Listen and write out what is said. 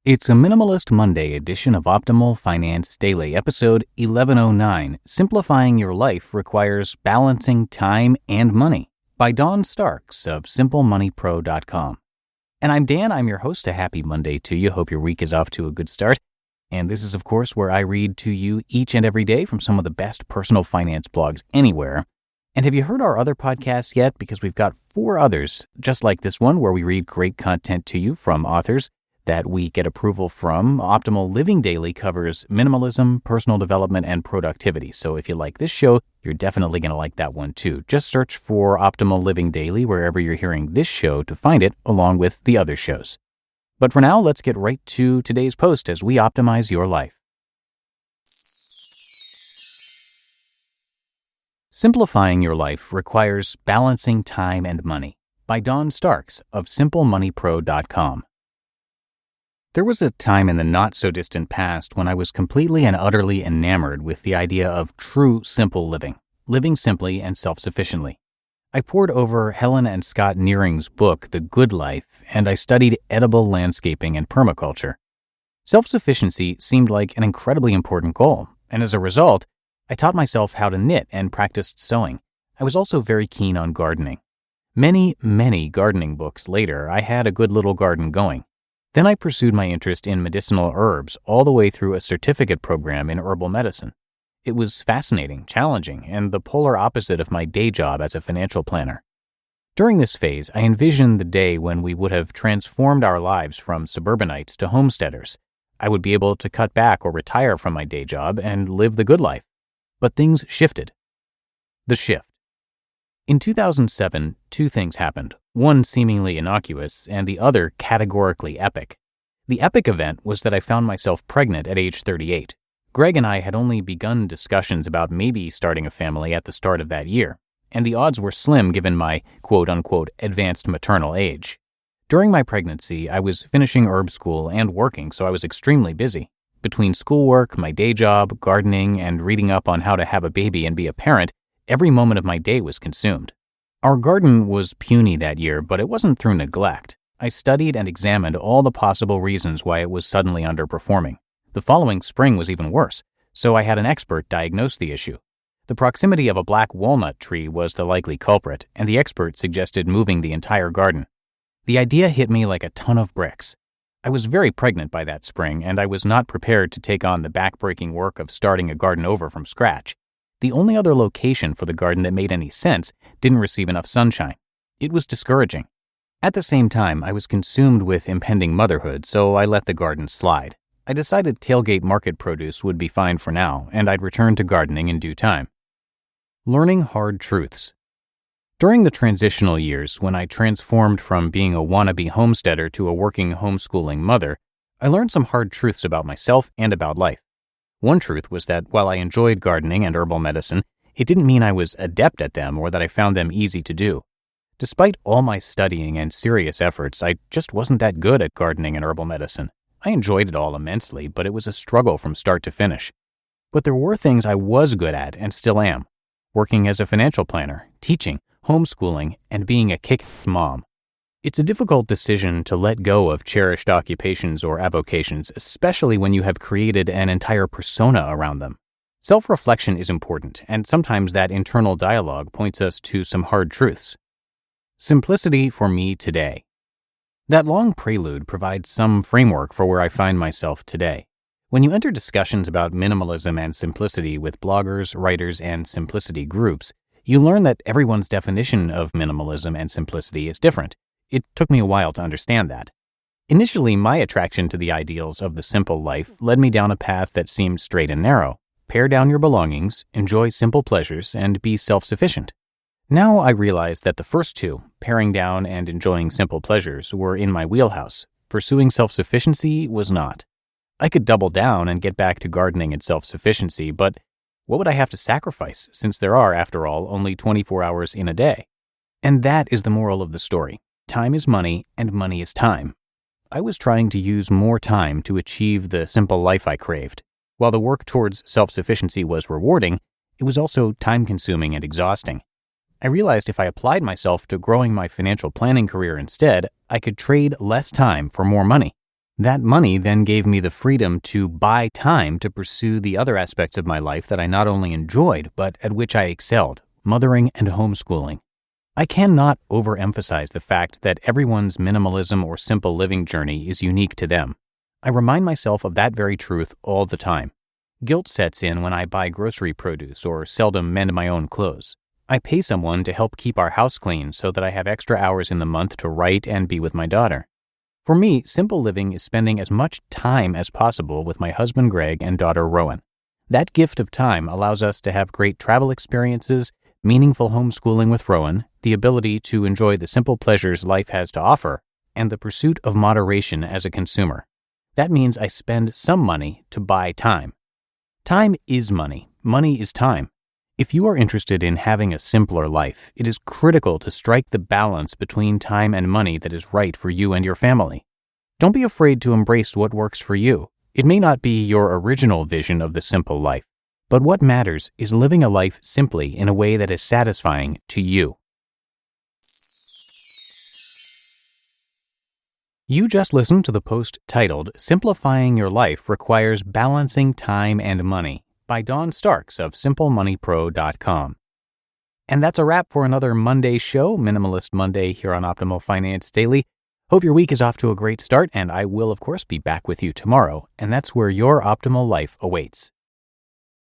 It's a Minimalist Monday edition of Optimal Finance Daily, episode 1109, Simplifying Your Life Requires Balancing Time and Money, by Starks of SimpleMoneyPro.com. And I'm Dan, I'm your host. A happy Monday to you. Hope your week is off to a good start. And this is, of course, where I read to you each and every day from some of the best personal finance blogs anywhere. And have you heard our other podcasts yet? Because we've got 4 others, just like this one, where we read great content to you from authors that we get approval from. Optimal Living Daily covers minimalism, personal development, and productivity. So if you like this show, you're definitely going to like that one too. Just search for Optimal Living Daily wherever you're hearing this show to find it, along with the other shows. But for now, let's get right to today's post as we optimize your life. Simplifying Your Life Requires Balancing Time and Money, by Starks of SimpleMoneyPro.com. There was a time in the not-so-distant past when I was completely and utterly enamored with the idea of true simple living simply and self-sufficiently. I pored over Helen and Scott Nearing's book, The Good Life, and I studied edible landscaping and permaculture. Self-sufficiency seemed like an incredibly important goal, and as a result, I taught myself how to knit and practiced sewing. I was also very keen on gardening. Many gardening books later, I had a good little garden going. Then I pursued my interest in medicinal herbs all the way through a certificate program in herbal medicine. It was fascinating, challenging, and the polar opposite of my day job as a financial planner. During this phase, I envisioned the day when we would have transformed our lives from suburbanites to homesteaders. I would be able to cut back or retire from my day job and live the good life. But things shifted. The shift. In 2007, 2 things happened, one seemingly innocuous and the other categorically epic. The epic event was that I found myself pregnant at age 38. Greg and I had only begun discussions about maybe starting a family at the start of that year, and the odds were slim given my quote-unquote advanced maternal age. During my pregnancy, I was finishing herb school and working, so I was extremely busy. Between schoolwork, my day job, gardening, and reading up on how to have a baby and be a parent, every moment of my day was consumed. Our garden was puny that year, but it wasn't through neglect. I studied and examined all the possible reasons why it was suddenly underperforming. The following spring was even worse, so I had an expert diagnose the issue. The proximity of a black walnut tree was the likely culprit, and the expert suggested moving the entire garden. The idea hit me like a ton of bricks. I was very pregnant by that spring, and I was not prepared to take on the back-breaking work of starting a garden over from scratch. The only other location for the garden that made any sense didn't receive enough sunshine. It was discouraging. At the same time, I was consumed with impending motherhood, so I let the garden slide. I decided tailgate market produce would be fine for now, and I'd return to gardening in due time. Learning hard truths. During the transitional years, when I transformed from being a wannabe homesteader to a working homeschooling mother, I learned some hard truths about myself and about life. One truth was that while I enjoyed gardening and herbal medicine, it didn't mean I was adept at them or that I found them easy to do. Despite all my studying and serious efforts, I just wasn't that good at gardening and herbal medicine. I enjoyed it all immensely, but it was a struggle from start to finish. But there were things I was good at and still am. Working as a financial planner, teaching, homeschooling, and being a kick-ass mom. It's a difficult decision to let go of cherished occupations or avocations, especially when you have created an entire persona around them. Self-reflection is important, and sometimes that internal dialogue points us to some hard truths. Simplicity for me today. That long prelude provides some framework for where I find myself today. When you enter discussions about minimalism and simplicity with bloggers, writers, and simplicity groups, you learn that everyone's definition of minimalism and simplicity is different. It took me a while to understand that. Initially, my attraction to the ideals of the simple life led me down a path that seemed straight and narrow. Pare down your belongings, enjoy simple pleasures, and be self-sufficient. Now I realize that the first 2, paring down and enjoying simple pleasures, were in my wheelhouse. Pursuing self-sufficiency was not. I could double down and get back to gardening and self-sufficiency, but what would I have to sacrifice, since there are, after all, only 24 hours in a day? And that is the moral of the story. Time is money, and money is time. I was trying to use more time to achieve the simple life I craved. While the work towards self-sufficiency was rewarding, it was also time-consuming and exhausting. I realized if I applied myself to growing my financial planning career instead, I could trade less time for more money. That money then gave me the freedom to buy time to pursue the other aspects of my life that I not only enjoyed, but at which I excelled, mothering and homeschooling. I cannot overemphasize the fact that everyone's minimalism or simple living journey is unique to them. I remind myself of that very truth all the time. Guilt sets in when I buy grocery produce or seldom mend my own clothes. I pay someone to help keep our house clean so that I have extra hours in the month to write and be with my daughter. For me, simple living is spending as much time as possible with my husband Greg and daughter Rowan. That gift of time allows us to have great travel experiences, meaningful homeschooling with Rowan, the ability to enjoy the simple pleasures life has to offer, and the pursuit of moderation as a consumer. That means I spend some money to buy time. Time is money. Money is time. If you are interested in having a simpler life, it is critical to strike the balance between time and money that is right for you and your family. Don't be afraid to embrace what works for you. It may not be your original vision of the simple life, but what matters is living a life simply in a way that is satisfying to you. You just listened to the post titled "Simplifying Your Life Requires Balancing Time and Money" by Dawn Starks of SimpleMoneyPro.com. And that's a wrap for another Monday show, Minimalist Monday, here on Optimal Finance Daily. Hope your week is off to a great start, and I will, of course, be back with you tomorrow, and that's where your optimal life awaits.